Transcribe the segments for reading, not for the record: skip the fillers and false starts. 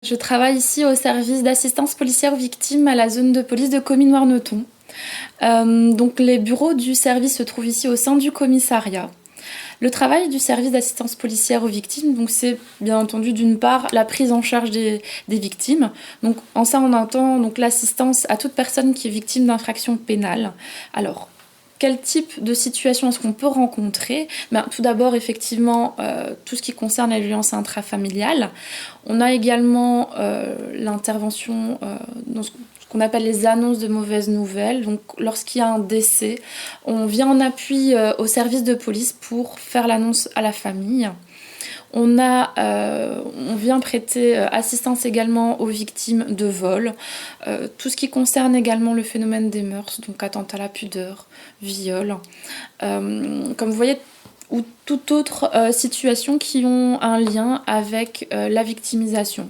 Je travaille ici au service d'assistance policière aux victimes à la zone de police de Comines-Warneton. Donc les bureaux du service se trouvent ici au sein du commissariat. Le travail du service d'assistance policière aux victimes, donc c'est bien entendu d'une part la prise en charge des victimes. Donc en ça on entend donc l'assistance à toute personne qui est victime d'infractions pénales. Alors quel type de situation est-ce qu'on peut rencontrer? Tout d'abord, effectivement, tout ce qui concerne la violence intrafamiliale. On a également l'intervention dans ce qu'on appelle les annonces de mauvaises nouvelles. Donc, lorsqu'il y a un décès, on vient en appui au service de police pour faire l'annonce à la famille. On vient prêter assistance également aux victimes de vol, tout ce qui concerne également le phénomène des mœurs, donc attentat à la pudeur, viol, comme vous voyez, ou toute autre situation qui ont un lien avec la victimisation.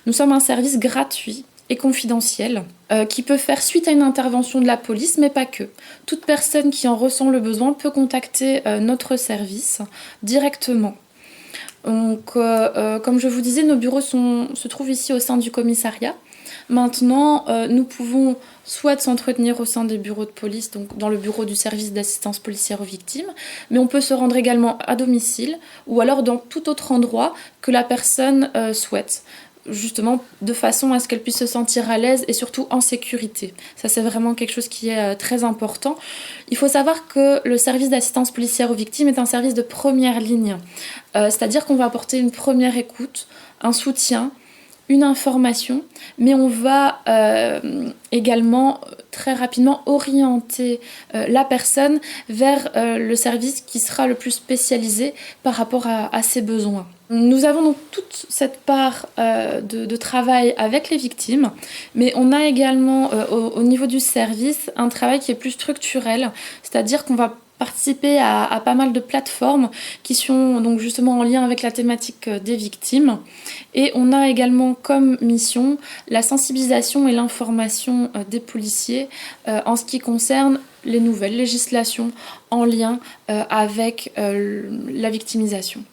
Nous sommes un service gratuit et confidentiel qui peut faire suite à une intervention de la police, mais pas que. Toute personne qui en ressent le besoin peut contacter notre service directement. Donc, comme je vous disais, nos bureaux se trouvent ici au sein du commissariat. Maintenant, nous pouvons soit s'entretenir au sein des bureaux de police, donc dans le bureau du service d'assistance policière aux victimes, mais on peut se rendre également à domicile ou alors dans tout autre endroit que la personne souhaite, justement de façon à ce qu'elle puisse se sentir à l'aise et surtout en sécurité. Ça, c'est vraiment quelque chose qui est très important. Il faut savoir que le service d'assistance policière aux victimes est un service de première ligne. C'est-à-dire qu'on va apporter une première écoute, un soutien, une information, mais on va également très rapidement orienter la personne vers le service qui sera le plus spécialisé par rapport à ses besoins. Nous avons donc toute cette part de travail avec les victimes, mais on a également au niveau du service un travail qui est plus structurel, c'est-à-dire qu'on va participer à pas mal de plateformes qui sont donc justement en lien avec la thématique des victimes. Et on a également comme mission la sensibilisation et l'information des policiers en ce qui concerne les nouvelles législations en lien avec la victimisation.